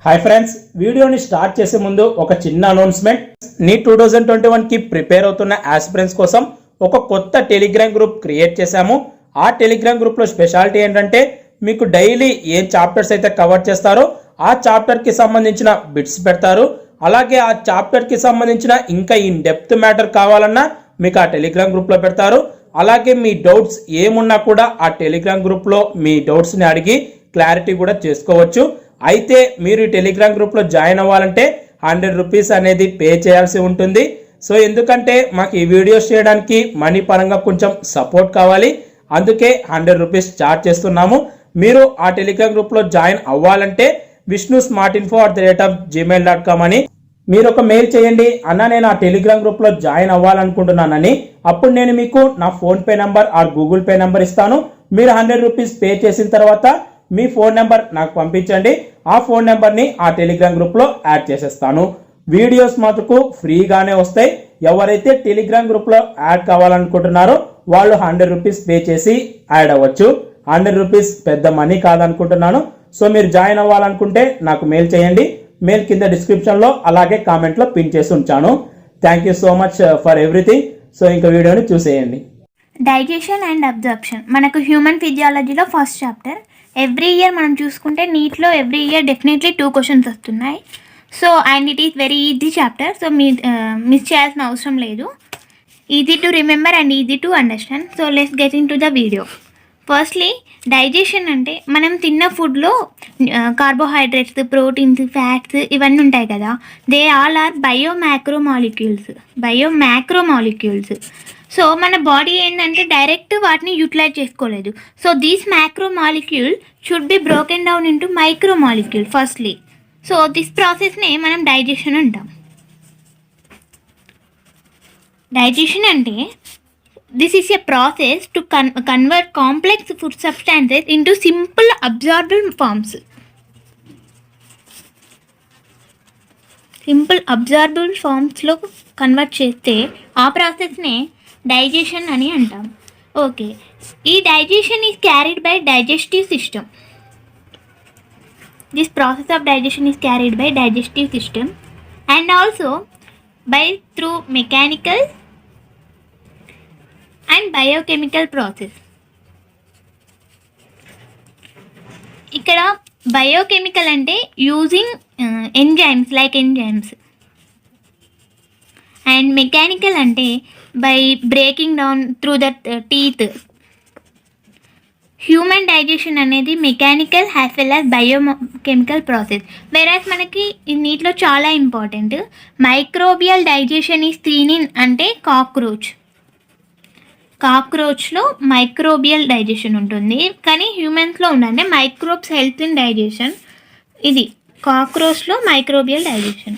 Hi friends, వీడియోని start చేసే ముందు ఒక చిన్న అనౌన్స్మెంట్. నీట్ 2021 కి ప్రిపేర్ అవుతున్న ఆస్పిరెంట్స్ కోసం ఒక కొత్త టెలిగ్రామ్ గ్రూప్ క్రియేట్ చేశాము. ఆ టెలిగ్రామ్ గ్రూప్లో స్పెషాలిటీ ఏంటంటే మీకు డైలీ ఏ చాప్టర్స్ అయితే కవర్ చేస్తారో ఆ చాప్టర్కి సంబంధించిన బిట్స్ పెడతారు. అలాగే ఆ చాప్టర్కి సంబంధించిన ఇంకా ఇన్ డెప్త్ మ్యాటర్ కావాలన్నా మీకు ఆ టెలిగ్రామ్ గ్రూప్లో పెడతారు. అలాగే మీ డౌట్స్ ఏమున్నా కూడా ఆ టెలిగ్రామ్ గ్రూప్లో మీ డౌట్స్ని అడిగి క్లారిటీ కూడా చేసుకోవచ్చు. అయితే మీరు ఈ టెలిగ్రామ్ గ్రూప్లో జాయిన్ అవ్వాలంటే 100 రూపీస్ అనేది పే చేయాల్సి ఉంటుంది. సో ఎందుకంటే మాకు ఈ వీడియోస్ చేయడానికి మనీ పరంగా కొంచెం సపోర్ట్ కావాలి, అందుకే 100 రూపీస్ చార్జ్ చేస్తున్నాము. మీరు ఆ టెలిగ్రామ్ గ్రూప్లో జాయిన్ అవ్వాలంటే vishnusmartinfo@gmail.com అని మీరు ఒక మెయిల్ చేయండి. అన్న నేను ఆ టెలిగ్రామ్ గ్రూప్లో జాయిన్ అవ్వాలనుకుంటున్నానని. అప్పుడు నేను మీకు నా PhonePe number are Google pay number ఇస్తాను. మీరు 100 రూపీస్ పే చేసిన తర్వాత మీ ఫోన్ నెంబర్ నాకు పంపించండి. ఆ ఫోన్ నెంబర్ని ఆ టెలిగ్రామ్ గ్రూప్లో యాడ్ చేసేస్తాను. వీడియోస్ మటుకు ఫ్రీగానే వస్తాయి. ఎవరైతే టెలిగ్రామ్ గ్రూప్లో యాడ్ కావాలనుకుంటున్నారో వాళ్ళు 100 రూపీస్ పే చేసి యాడ్ అవ్వచ్చు. 100 రూపీస్ పెద్ద మనీ కాదనుకుంటున్నాను. సో మీరు జాయిన్ అవ్వాలనుకుంటే నాకు మెయిల్ చేయండి. మెయిల్ కింద డిస్క్రిప్షన్లో అలాగే కామెంట్లో పిన్ చేసి ఉంచాను. Thank you so much for everything. So ఇంకా వీడియోని చూసేయండి. డైజెషన్ అండ్ అబ్జర్ప్షన్ మనకు హ్యూమన్ ఫిజియాలజీలో ఫస్ట్ చాప్టర్. ఎవ్రీ ఇయర్ మనం చూసుకుంటే నీట్లో ఎవ్రీ ఇయర్ డెఫినెట్లీ 2 క్వశ్చన్స్ వస్తున్నాయి. So and it is very easy chapter. So miss చేయాల్సిన అవసరం లేదు. Easy to remember and easy to understand. So let's get in to the video. Firstly digestion అంటే మనం తిన్న ఫుడ్లో కార్బోహైడ్రేట్స్, ప్రోటీన్స్, ఫ్యాట్స్ ఇవన్నీ ఉంటాయి కదా. They all are biomacromolecules. So మన బాడీ ఏంటంటే డైరెక్ట్ వాటిని యూటిలైజ్ చేసుకోలేదు. So these macromolecule should be broken down into micromolecule firstly. So this ప్రాసెస్నే మనం డైజెషన్ అంటాం. డైజెషన్ అంటే this is a process to convert complex food substances into simple absorbable forms. Simple absorbable ఫార్మ్స్లో convert చేస్తే ఆ ప్రాసెస్నే digestion అని అంటాం. ఓకే, ఈ digestion is carried by digestive system. This process of digestion is carried by digestive system and also by through mechanical and biochemical process. ఇక్కడ biochemical అంటే using enzymes like enzymes, and mechanical అంటే by breaking down through the teeth. Human digestion అనేది mechanical as well as biochemical process. Whereas మనకి నీటిలో చాలా important microbial digestion is seen in అంటే కాక్రోచ్లో microbial digestion ఉంటుంది, కానీ హ్యూమన్స్లో ఉందంటే మైక్రోబ్స్ హెల్త్ ఇన్ డైజెషన్. ఇది కాక్రోచ్లో మైక్రోబియల్ డైజెషన్.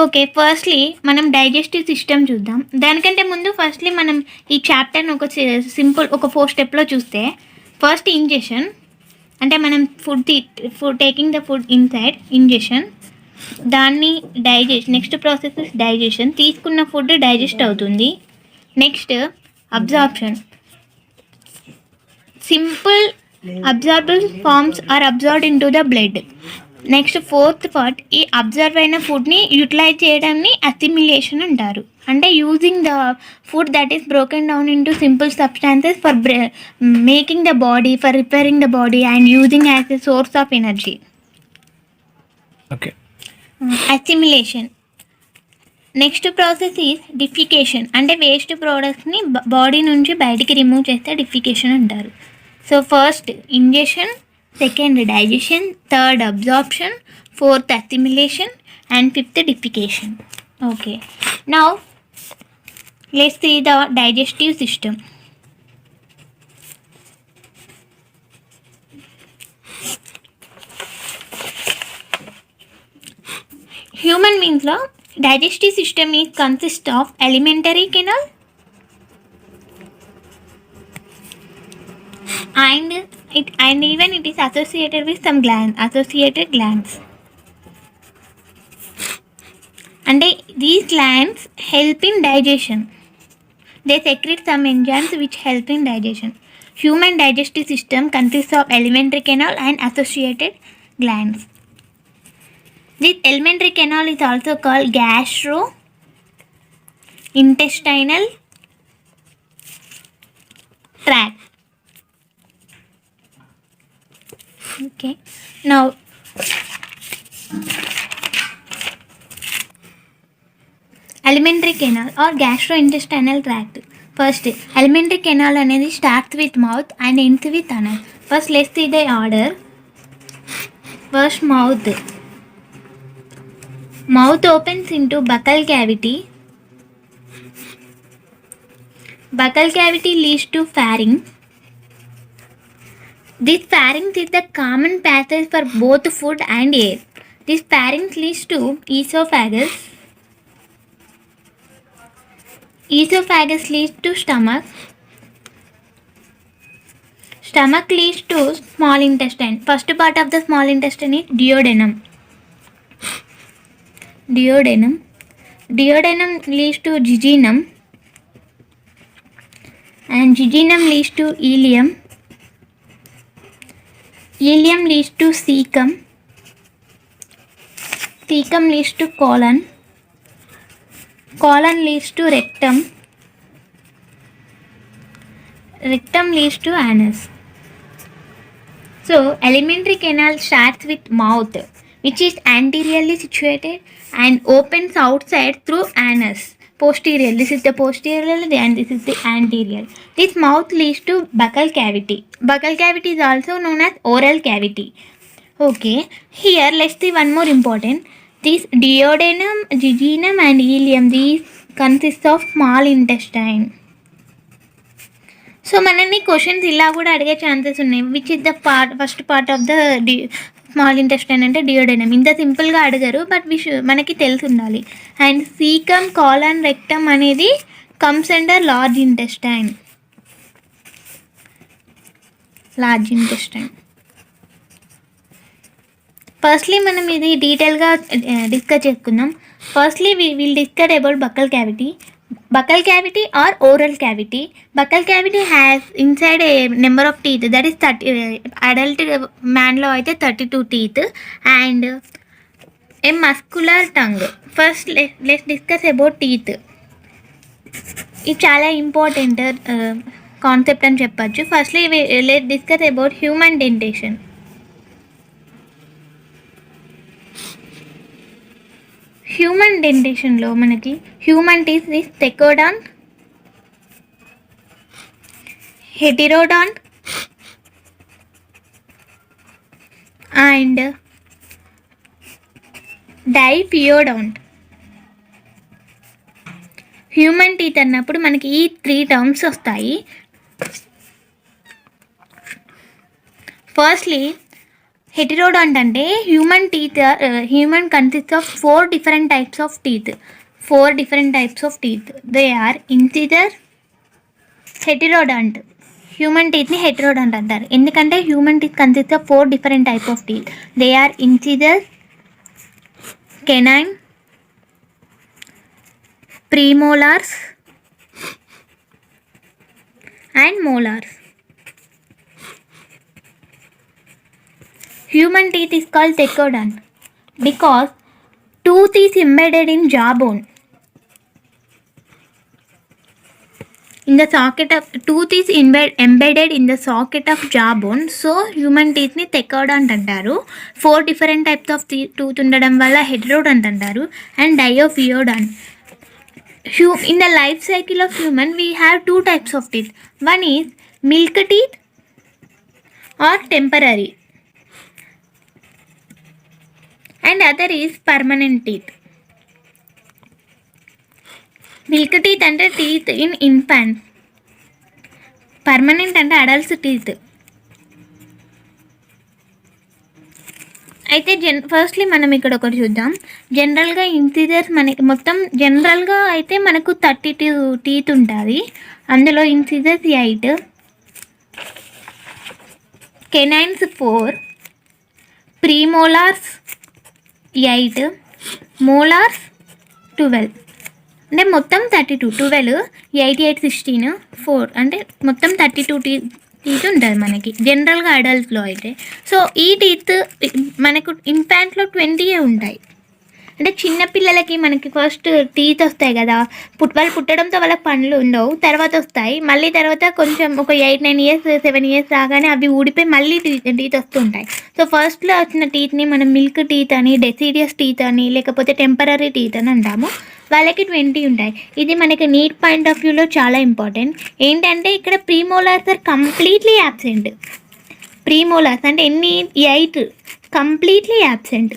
ఓకే, ఫస్ట్లీ మనం డైజెస్టివ్ సిస్టమ్ చూద్దాం. దానికంటే ముందు ఫస్ట్లీ మనం ఈ చాప్టర్ని ఒక 4 స్టెప్లో చూస్తే, ఫస్ట్ ఇంజెషన్ అంటే మనం food taking the food inside, ingestion. దాన్ని నెక్స్ట్ ప్రాసెస్ డైజెషన్, తీసుకున్న ఫుడ్ డైజెస్ట్ అవుతుంది. Next absorption, simple absorbable forms are absorbed in to the blood. Next fourth part, ఈ అబ్జర్వ్ అయిన ఫుడ్ని యూటిలైజ్ చేయడాన్ని అసిమిలేషన్ అంటారు. అంటే using the food that is broken down into simple substances for making the body, for repairing the body and using as a source of energy. Okay, assimilation. Next process is defecation, అంటే waste ప్రోడక్ట్స్ని body నుంచి బయటికి remove చేస్తే defecation అంటారు. So first ingestion, second digestion, third absorption, fourth assimilation and fifth defecation. Okay, now let's see the digestive system. Human beings lo digestive system is consist of alimentary canal and even it is associated with some associated glands. And these glands help in digestion. They secrete some enzymes which help in digestion. Human digestive system consists of alimentary canal and associated glands. This alimentary canal is also called gastrointestinal tract. Okay, now alimentary canal or gastrointestinal tract. First, alimentary canal అనేది starts with mouth and ends with anus. First, let's see the order. First, mouth. Mouth opens into buccal cavity. Buccal cavity leads to pharynx. This pharynx is the common passage for both food and air. This pharynx leads to esophagus. Esophagus leads to stomach. Stomach leads to small intestine. First part of the small intestine is duodenum. Duodenum leads to jejunum. And jejunum leads to ileum. Ileum leads to cecum. Cecum leads to colon. Colon leads to rectum. Rectum leads to anus. So, alimentary canal starts with mouth, which is anteriorly situated and opens outside through anus. Posterior. This is the posterior and this is the anterior. This mouth leads to buccal cavity. Buccal cavity is also known as oral cavity. Okay, here let's see one more important. This duodenum, jejunum and ileum, these consist of small intestine. So మనని questions ఇలా కూడా అడిగే chances ఉన్నాయి. Which is the first part of the small intestine అంటే డియోడెనమ్. ఇంత సింపుల్గా అడగరు, but మనకి తెలిసి ఉండాలి. అండ్ సీకమ్, కాలన్, రెక్టమ్ అనేది comes under large intestine. Firstly మనం ఇది డీటెయిల్గా డిస్కస్ చేసుకుందాం. Firstly will discuss about buccal cavity. Buccal cavity or oral cavity. Buccal cavity has inside a number of teeth, that is 30. Adult man lo aithe 32 teeth and a muscular tongue. First let's discuss about teeth. ఇది చాలా important concept అని చెప్పచ్చు. Firstly let's discuss about human dentition. Human డెంటేషన్లో మనకి human teeth is thecodont, heterodont and diphyodont. Human teeth అన్నప్పుడు మనకి ఈ 3 terms వస్తాయి. ఫస్ట్లీ హెటిరోడాంట్ అంటే human teeth, human consist of 4 different types of teeth. 4 different types of teeth. They are incisor, heterodont. Human టీత్ని heterodont అంటారు ఎందుకంటే human teeth consist of 4 different types of teeth. They are incisor, canine, premolars and molars. Human teeth is called tecodont because tooth is embedded in jawbone. In the socket of tooth is embedded in the socket of jawbone. So human teeth ni tecodont antaru. 4 different types of tooth undadam valla heterodont antaru and diophyodont. In the life cycle of human we have 2 types of teeth. One is milk teeth or temporary and other is permanent teeth. Milk teeth అంటే teeth in infants, permanent అంటే adults teeth. అయితే firstly మనం ఇక్కడ ఒకటి చూద్దాం. జనరల్గా incisors మనకి మొత్తం జనరల్గా అయితే మనకు 32 టీత్ ఉంటుంది. అందులో ఇన్సిజర్స్ 8, కెనైన్స్ 4, ప్రీమోలార్స్ 8, మోలార్స్ 12. అంటే మొత్తం 32. 12, 8, 8, 16, 4 అంటే మొత్తం 32 టీత్ ఉంటుంది మనకి జనరల్గా అడల్ట్స్లో అయితే. సో ఈ టీత్ మనకు ఇన్ఫాంట్లో 20 ఉంటాయి. అంటే చిన్నపిల్లలకి మనకి ఫస్ట్ టీత్ వస్తాయి కదా, వాళ్ళు పుట్టడంతో వాళ్ళకి పండ్లు ఉండవు, తర్వాత వస్తాయి. మళ్ళీ తర్వాత కొంచెం ఒక 8-9 ఇయర్స్ 7 ఇయర్స్ రాగానే అవి ఊడిపోయి మళ్ళీ టీత్ వస్తుంటాయి. సో ఫస్ట్లో వచ్చిన టీత్ని మనం మిల్క్ టీత్ అని, డెసిడియస్ టీత్ అని, లేకపోతే టెంపరీ టీత్ అని అంటాము. వాళ్ళకి 20 ఉంటాయి. ఇది మనకి నీట్ పాయింట్ ఆఫ్ వ్యూలో చాలా ఇంపార్టెంట్. ఏంటంటే ఇక్కడ premolars are completely absent. Premolars అంటే ఎన్ని? 8 కంప్లీట్లీ యాబ్సెంట్.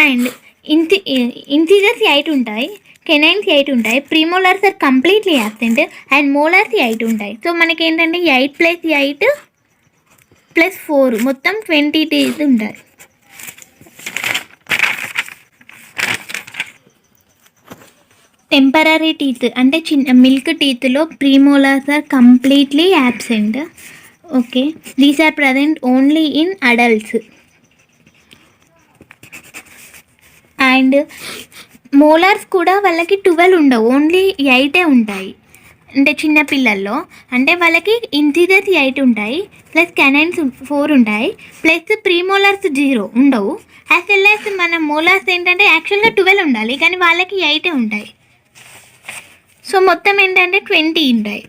అండ్ ఇంసిజర్స్ 8 ఉంటాయి, కెనైన్స్ 8 ఉంటాయి, premolars are completely absent and molars 8 ఉంటాయి. సో మనకి ఏంటంటే 8 + 8 + 4 మొత్తం 20 టీత్ ఉంటాయి. టెంపరీ టీత్ అంటే మిల్క్ టీత్లో premolars are completely absent. Okay, these are present only in adults. And molars కూడా వాళ్ళకి 12 ఉండవు, ఓన్లీ 8 ఉంటాయి. అంటే చిన్నపిల్లల్లో అంటే వాళ్ళకి ఇంసిజర్స్ 8 ఉంటాయి, ప్లస్ కెనైన్స్ 4 ఉంటాయి, ప్లస్ ప్రీమోలార్స్ 0 ఉండవు. యాజ్ వెల్ యాజ్ మన మోలార్స్ ఏంటంటే యాక్చువల్గా 12 ఉండాలి, కానీ వాళ్ళకి 8 ఉంటాయి. సో మొత్తం ఏంటంటే 20 ఉంటాయి.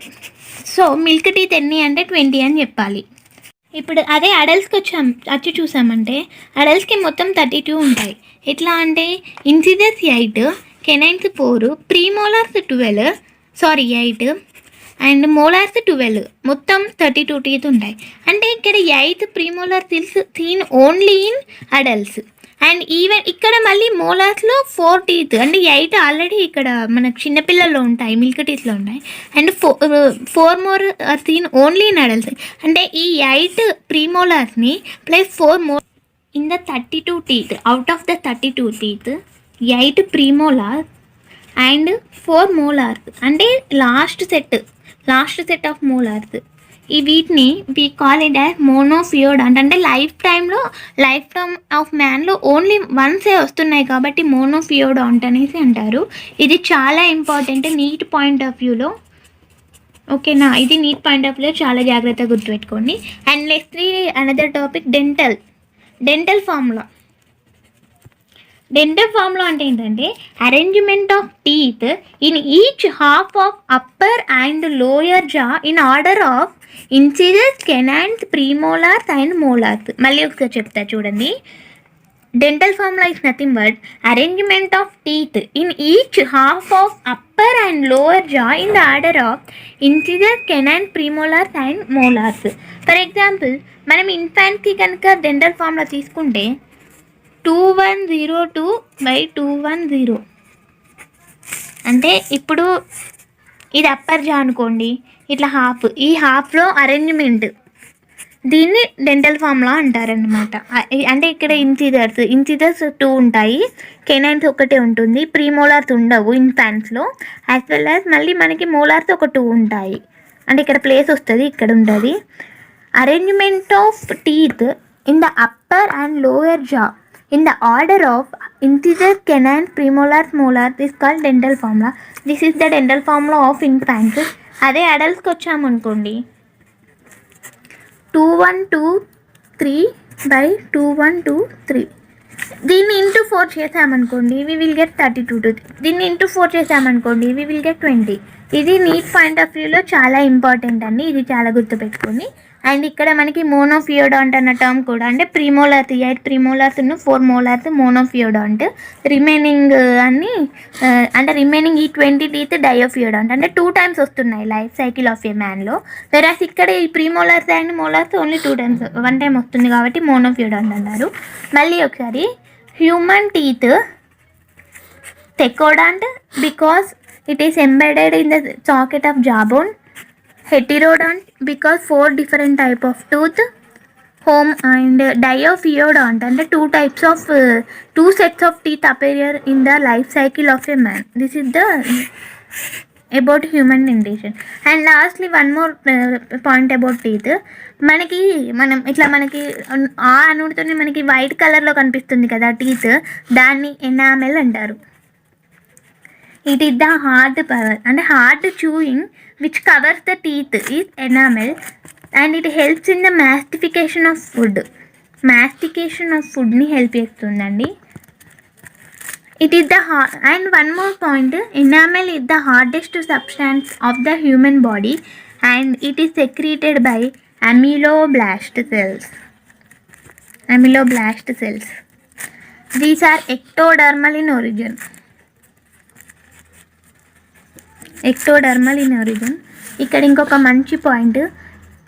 సో మిల్క్ టీత్ ఎన్ని అంటే 20 అని చెప్పాలి. ఇప్పుడు అదే అడల్ట్స్కి వచ్చి చూసామంటే అడల్ట్స్కి మొత్తం 32 ఉంటాయి. ఎట్లా అంటే incisors 8, canines 4, premolars 8 and molars 12, మొత్తం 32 టీత్ ఉంటాయి. అంటే ఇక్కడ 8 premolar seen only in adults. And even ఇక్కడ మళ్ళీ మోలార్స్లో 4 టీత్, అంటే 8 ఆల్రెడీ ఇక్కడ మనకు చిన్నపిల్లల్లో ఉంటాయి, మిల్క్ టీత్లో ఉంటాయి. And 4 more are seen only in adults. అంటే ఈ 8 ప్రీమోలార్స్ని plus 4 more in the 32 teeth. Out of the 32 teeth 8 premolars and 4 molars అంటే లాస్ట్ సెట్ ఆఫ్ మోలార్స్. ఈ వీటిని we call it as monophyodont. అంటే లైఫ్ టైమ్ ఆఫ్ మ్యాన్లో only వన్సే వస్తున్నాయి కాబట్టి మోనోఫియోడాంట్ అనేసి అంటారు. ఇది చాలా ఇంపార్టెంట్ నీట్ పాయింట్ ఆఫ్ వ్యూలో. ఓకేనా, ఇది నీట్ పాయింట్ ఆఫ్ వ్యూలో చాలా జాగ్రత్తగా గుర్తుపెట్టుకోండి. And next another topic dental formula. Dental formula అంటే ఏంటంటే arrangement of teeth in each half of upper and lower jaw in order of incisors, canines, premolars and molars. మళ్ళీ ఒకసారి చెప్తా చూడండి. Dental formula is nothing but arrangement of teeth in each half of upper and lower jaw in the order of incisors, canines, premolars and molars. For example మనం ఇన్ఫాంట్కి కనుక dental formula తీసుకుంటే 2102/210. అంటే ఇప్పుడు ఇది అప్పర్ జా అనుకోండి, ఇట్లా హాఫ్, ఈ హాఫ్లో అరేంజ్మెంట్, దీన్ని డెంటల్ ఫార్ములా అంటారనమాట. అంటే ఇక్కడ ఇన్సిజర్స్ 2 ఉంటాయి, కెనైన్స్ 1 ఉంటుంది, ప్రీమోలార్స్ ఉండవు ఇన్ఫాంట్స్లో. యాజ్ వెల్ యాజ్ మళ్ళీ మనకి మోలార్స్ ఒక 2 ఉంటాయి. అంటే ఇక్కడ ప్లేస్ వస్తుంది, ఇక్కడ ఉంటుంది. Arrangement of teeth in the upper and lower జా in the order of incisors, canines, premolars, molars is called dental formula. This is the dental formula of infants. అదే అడల్ట్స్కి వచ్చామనుకోండి 2123/2123. దీన్ని ఇంటూ 4 చేసామనుకోండి వి విల్ గెట్ 32. దీన్ని into 4 చేసామనుకోండి we will get 20. ఇది NEET point of వ్యూలో చాలా important అండి, ఇది చాలా గుర్తుపెట్టుకోండి. అండ్ ఇక్కడ మనకి మోనోఫియోడాంట్ అన్న టర్మ్ కూడా, అంటే ప్రీమోలార్స్ 8 ప్రీమోలార్స్ 4 మోలార్స్ మోనోఫియోడాంట్, రిమైనింగ్ అన్ని అంటే రిమైనింగ్ ఈ 20 టీత్ డయోఫియోడాంట్. అంటే 2 times వస్తున్నాయి లైఫ్ సైకిల్ ఆఫ్ ఏ మ్యాన్లో. వెరాస్ ఇక్కడ ఈ premolars and molars only 2 times, 1 time వస్తుంది కాబట్టి మోనోఫియోడాంట్ అన్నారు. మళ్ళీ ఒకసారి human teeth thecodont because it is embedded in the socket of jawbone. Heterodont because 4 different type of tooth. Home and diophyodont and 2 sets of teeth appear in the life cycle of a man. This is the about human dentition. And lastly one more point about teeth. మనం ఆ అనుడితోనే మనకి white కలర్లో కనిపిస్తుంది కదా teeth, దాన్ని enamel అంటారు. It is the hard power and hard chewing which covers the teeth is enamel and it helps in the mastification of food. Mastication of ఫుడ్ని help చేస్తుందండి. It is the and one more point, enamel is the hardest substance of the human body and it is secreted by amyloblast cells. Amyloblast cells. These are ectodermal in origin. ectodermal in origin. ఇక్కడ ఇంకొక మంచి point,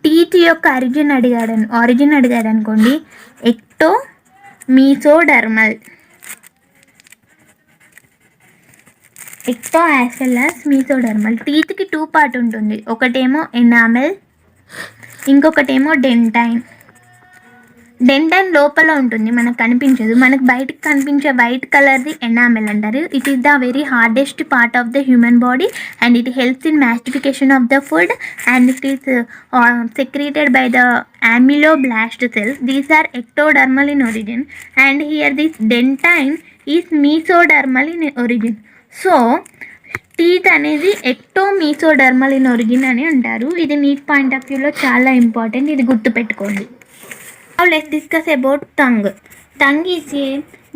teeth యొక్క origin అడిగాడు అనుకోండి, ecto mesodermal. Ecto as well as mesodermal. టీత్కి 2 part ఉంటుంది, ఒకటేమో enamel, ఇంకొకటేమో dentine. Dentine లోపల ఉంటుంది, మనకు కనిపించదు. మనకు బయటకు కనిపించే వైట్ కలర్ది ఎనామెల్ అంటారు. It is the very hardest part of the human body and it helps in mastication of the food and it is secreted by the amyloblast cells. These are ectodermal in origin and here this dentine is mesodermal in origin. So teeth అనేది ఎక్టోమీసోడర్మల్ in origin అని అంటారు. ఇది NEET point of వ్యూలో చాలా important, ఇది గుర్తుపెట్టుకోండి. Now let's discuss about tongue. Tongue is a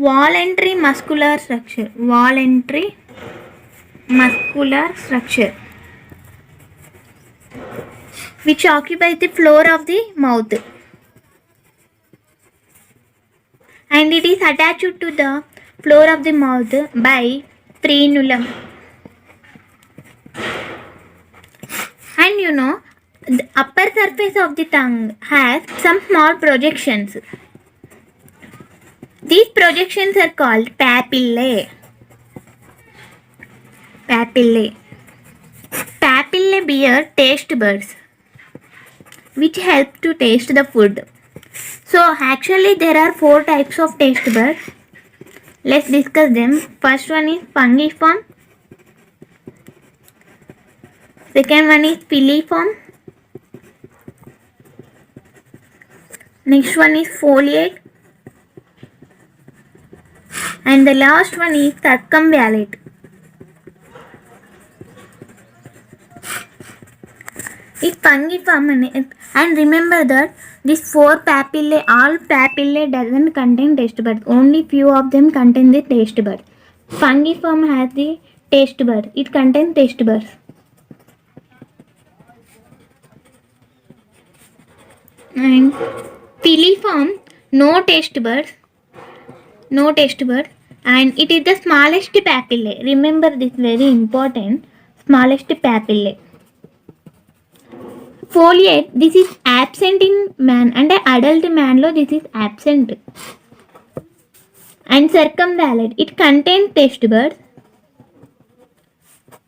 voluntary muscular structure which occupies the floor of the mouth and it is attached to the floor of the mouth by frenulum. And you know, the upper surface of the tongue has some small projections. These projections are called papillae. Papillae bear taste buds which help to taste the food. So actually there are 4 types of taste buds. Let's discuss them. First one is fungiform. Second one is piliform. Next one is foliate. And the last one is circumvallate. It's fungiform and remember that these 4 papillae, all papillae doesn't contain taste buds. Only few of them contain the taste bud. Fungiform has the taste bud. It contains taste buds. And piliform no taste buds and it is the smallest papillae. Remember this, very important, smallest papillae. Foliate, this is absent in man and adult man lo this is absent. And circumvallate, it contains taste buds.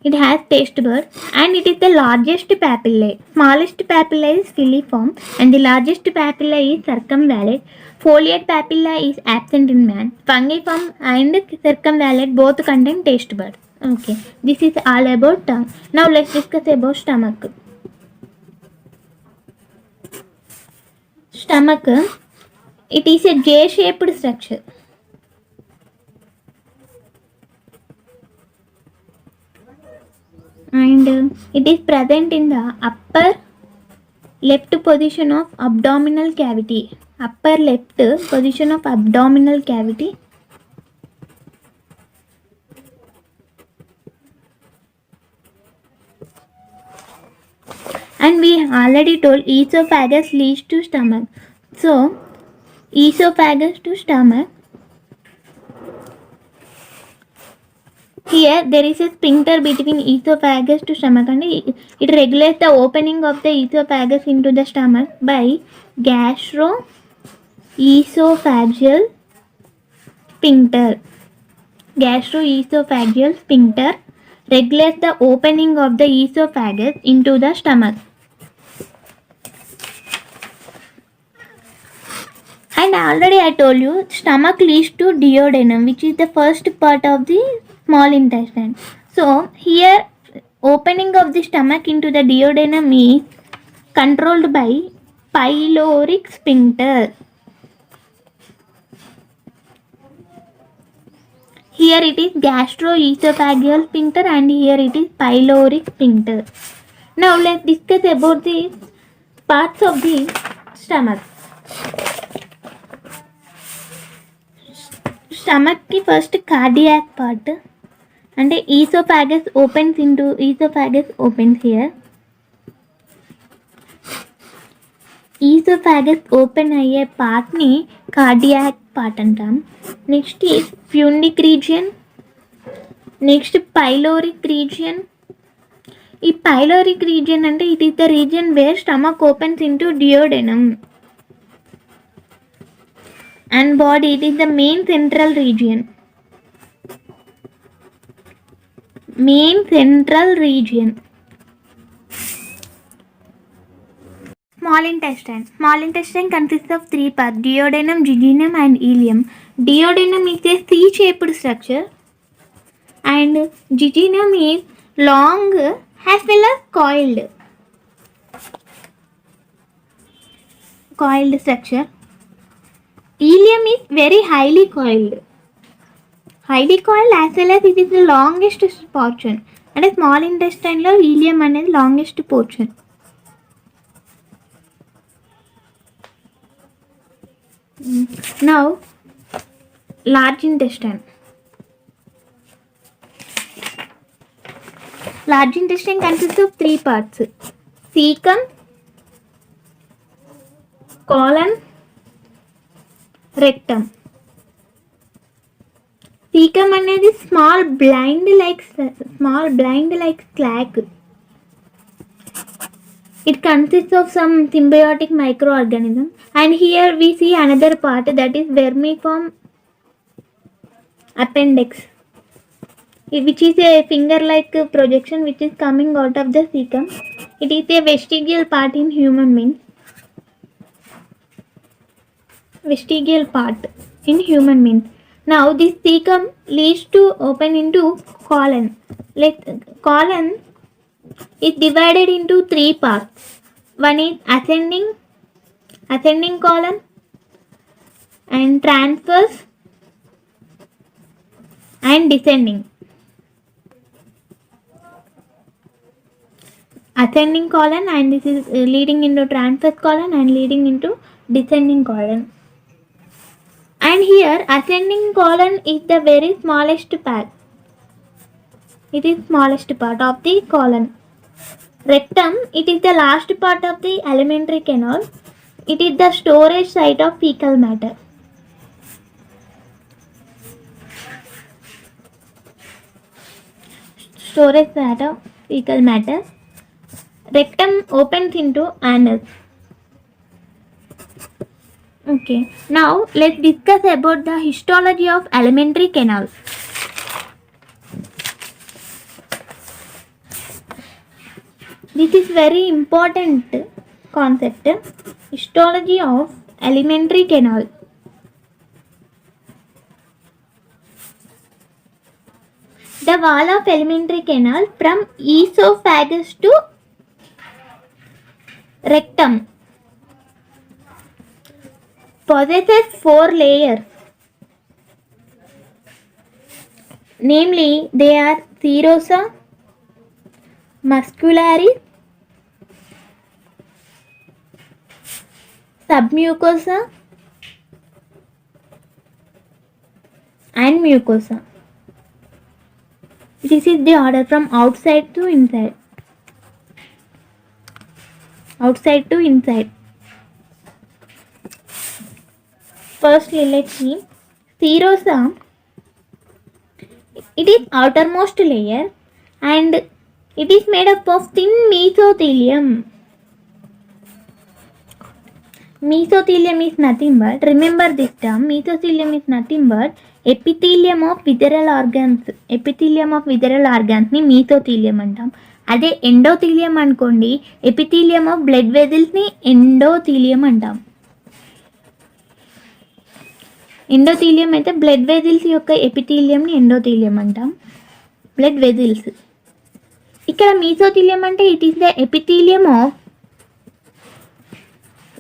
It has taste buds and it is the largest papillae. Smallest papillae is filiform and the largest papillae is circumvallate. Foliate papilla is absent in man. Fungiform and circumvallate both contain taste buds. Okay, this is all about tongue. Now let's discuss about stomach. Stomach, it is a J-shaped structure. And it is present in the upper left position of abdominal cavity. Upper left position of abdominal cavity. And we already told esophagus leads to stomach. So esophagus to stomach. Here there is a sphincter between esophagus to stomach and it regulates the opening of the esophagus into the stomach by gastroesophageal sphincter. Gastroesophageal sphincter regulates the opening of the esophagus into the stomach. And already I told you, stomach leads to duodenum, which is the first part of the small intestine. So here opening of the stomach into the duodenum is controlled by pyloric sphincter. Here it is gastroesophageal sphincter and here it is pyloric sphincter. Now let's discuss about the parts of the stomach. స్టమక్కి first cardiac part అంటే oesophagus opens here. Oesophagus open అయ్యే పార్ట్ని cardiac part అంటాం. Next ఈ fundic region, next pyloric region. ఈ pyloric region అంటే it is the region where stomach opens into duodenum and body. It is the main central region. Small intestine consists of 3 parts: duodenum, jejunum and ileum. Duodenum is a C-shaped structure and jejunum is long as well as coiled structure. Ileum is very highly coiled as well as it is the longest portion. And small intestine lo ileum అనేది longest portion. Now large intestine. Large intestine consists of 3 parts: cecum, colon, rectum. Cecum అనేది small blind like sac. It consists of some symbiotic microorganism, and here we see another part, that is vermiform appendix, which is a finger-like projection which is coming out of the cecum. It is a vestigial part in human beings. Now this cecum leads to open into colon. Colon is divided into 3 parts. One is ascending colon and transverse and descending. Ascending colon, and this is leading into transverse colon and leading into descending colon. And here ascending colon is the very smallest part. It is smallest part of the colon. Rectum, it is the last part of the alimentary canal. It is the storage site of fecal matter. Rectum opens into anus. Okay, now let's discuss about the histology of alimentary canals. This is very important concept, histology of alimentary canal. The wall of alimentary canal from esophagus to rectum possesses 4 layers. Namely, they are serosa, muscularis, submucosa and mucosa. This is the order from outside to inside. Firstly, let's see. Serosa, it is outermost layer and it is made up of thin mesothelium. Mesothelium is nothing but, remember this term, mesothelium is nothing but epithelium of visceral organs. ని mesothelium అంటాం. అదే endothelium అనుకోండి, epithelium of blood వెజిల్స్ని endothelium అంటాం. Endothelium అయితే blood vessels యొక్క ఎపిథీలియంని endothelium అంటాం. Blood vessels. ఇక్కడ మీసోథీలియం అంటే it is the epithelium of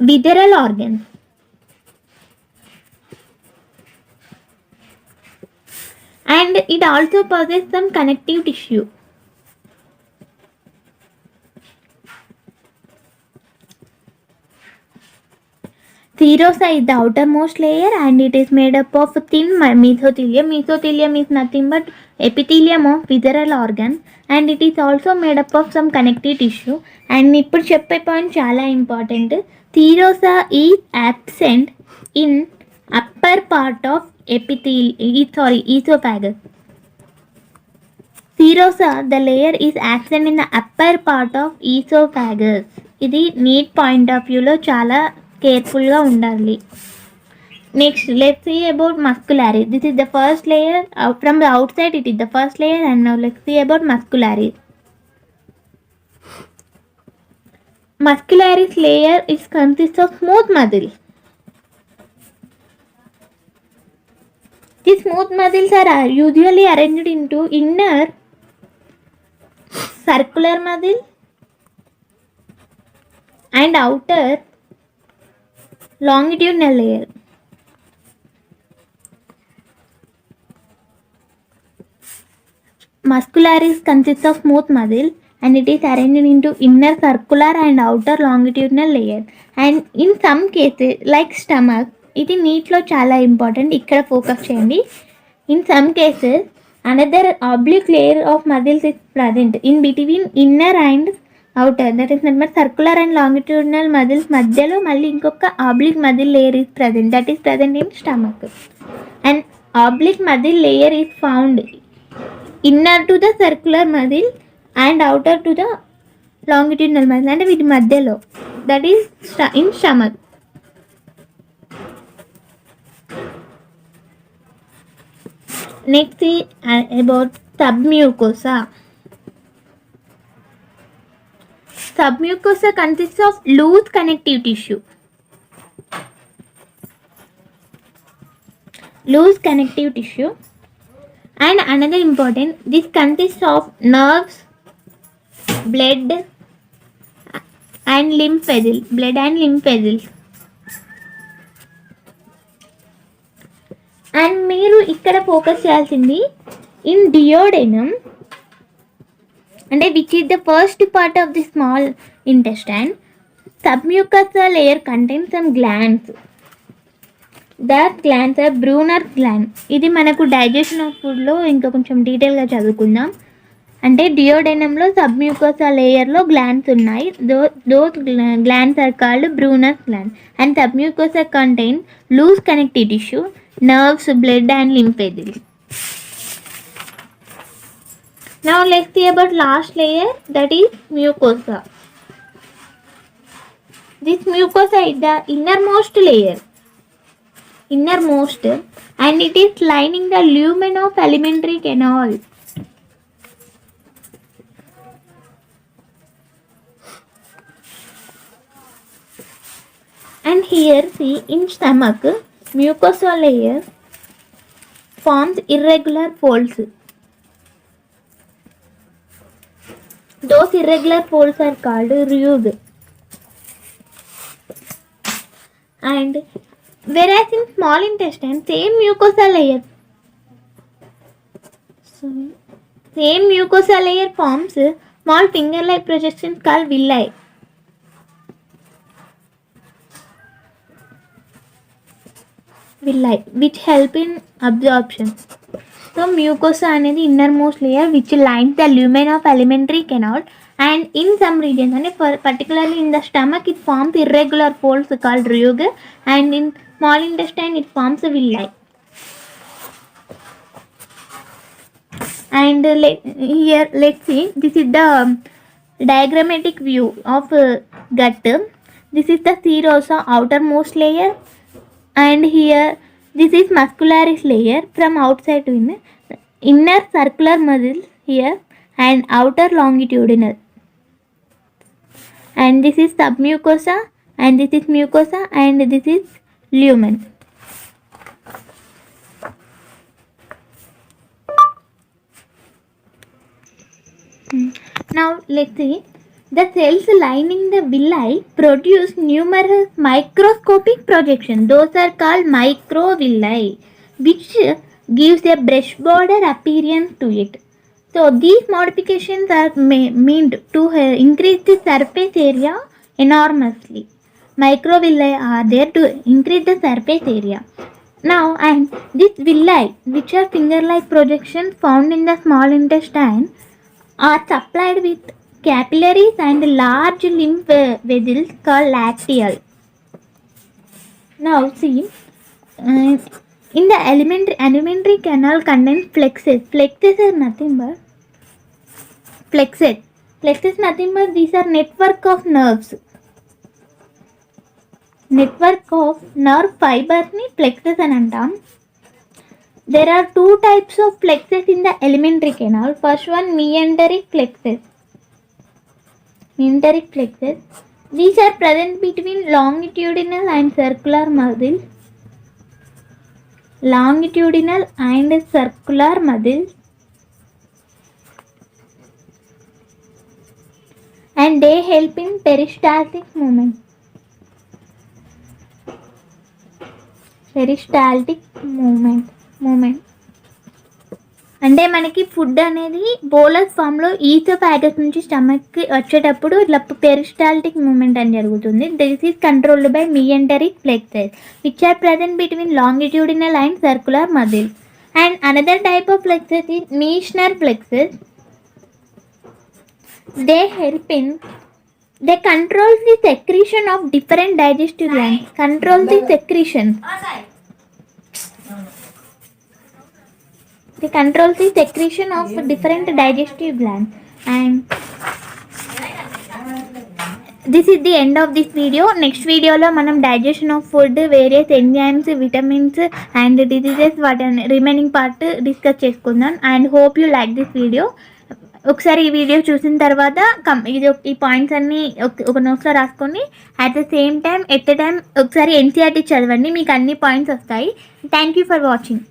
visceral organs. And it also possesses some connective tissue. Serosa is the outermost layer and it is made up of thin mesothelium. Mesothelium is nothing but epithelium of visceral organ and it is also made up of some connective tissue. And ఇప్పుడు చెప్పే point చాలా important. Serosa is absent in upper part of esophagus. Serosa, the layer is absent in the upper part of esophagus. ఇది NEET point of వ్యూలో చాలా కేర్ఫుల్గా ఉండాలి. Next let's see about muscularis. This is the first layer. From the outside it is the first layer and now let's see about muscularis. Muscularis layer is consists of smooth muscles. These smooth muscles are usually arranged into inner circular muscle and outer longitudinal layer. Muscularis consists of smooth muscle and it is arranged into inner circular and outer longitudinal layer. And in some cases like stomach, ఇది నీట్లో చాలా important, ఇక్కడ focus చేయండి. In some cases another oblique layer of muscles is present in between inner and outer. That is number circular and longitudinal muscles మధ్యలో మళ్ళీ ఇంకొక oblique muscle layer is present. That is present in stomach. And oblique muscle layer is found inner to the circular muscle and outer to the longitudinal muscle, అంటే వీటి మధ్యలో. That is in stomach. Next about submucosa. Submucosa consists of loose connective tissue. Loose connective tissue. And another important, this consists of nerves, blood and lymph vessels. And మీరు ఇక్కడ focus చేయాల్సింది in duodenum, అంటే which is the first part of the small intestine. Submucosa layer contains some glands. That glands are Brunner gland. ఇది మనకు digestion of ఫుడ్లో ఇంకా కొంచెం డీటెయిల్గా చదువుకుందాం. అంటే డియోడెనమ్లో సబ్మ్యూకసా లేయర్లో గ్లాండ్స్ ఉన్నాయి. Those glands are called Brunner gland. And submucosa contain loose connective tissue, nerves, blood and lymph vessels. Now let's see about last layer, that is mucosa. This mucosa is the innermost layer, and it is lining the lumen of alimentary canal. And here see in stomach, mucosa layer forms irregular folds. Those irregular folds are called rugae. And whereas in small intestine, same mucosa layer forms small finger-like projections called villi. Which help in absorption. So mucosa అనేది innermost layer which lines the lumen of alimentary canal, and in some regions, and particularly in the stomach, it forms irregular folds called rugae, and in small intestine it forms a villi. And here let's see, this is the diagrammatic view of gut. This is the serosa, outermost layer, and here this is muscularis layer from outside to inner circular muscles here and outer longitudinal, and this is submucosa, and this is mucosa, and this is lumen. Now let's see, the cells lining the villi produce numerous microscopic projections. Those are called microvilli, which gives a brush border appearance to it. So these modifications are meant to increase the surface area enormously. microvilli are there to increase the surface area. Now, and these villi, which are finger-like projections found in the small intestine, are supplied with capillaries and large lymph vessels called lacteal. Now, see, in the alimentary canal contains plexus. Plexus is nothing but these are network of nerves. Network of nerve fibers ni plexus అని అంటాం. There are two types of plexus in the alimentary canal. First one, meanderic plexus. These are present between longitudinal and circular muscles. And they help in peristaltic movement. అంటే మనకి food అనేది bolus ఫామ్లో oesophagus నుంచి స్టమక్కి వచ్చేటప్పుడు ఇట్లా peristaltic movement అని జరుగుతుంది. This is controlled by myenteric plexus which are present between longitudinal and circular muscles. And another type of plexus is Meissner plexus. They control the secretion of different digestive glands. They control the secretion of different digestive glands. And this is the end of this video. Next video lo manam digestion of food, various enzymes, vitamins and diseases what remaining part discuss cheskundam. And hope you like this video. ఒకసారి ఈ video చూసిన తర్వాత ఈ points అన్నీ ఒక నోట్స్లో రాసుకొని at the same time ఒకసారి NCERT చదవండి, మీకు అన్ని పాయింట్స్ వస్తాయి. Thank you for watching.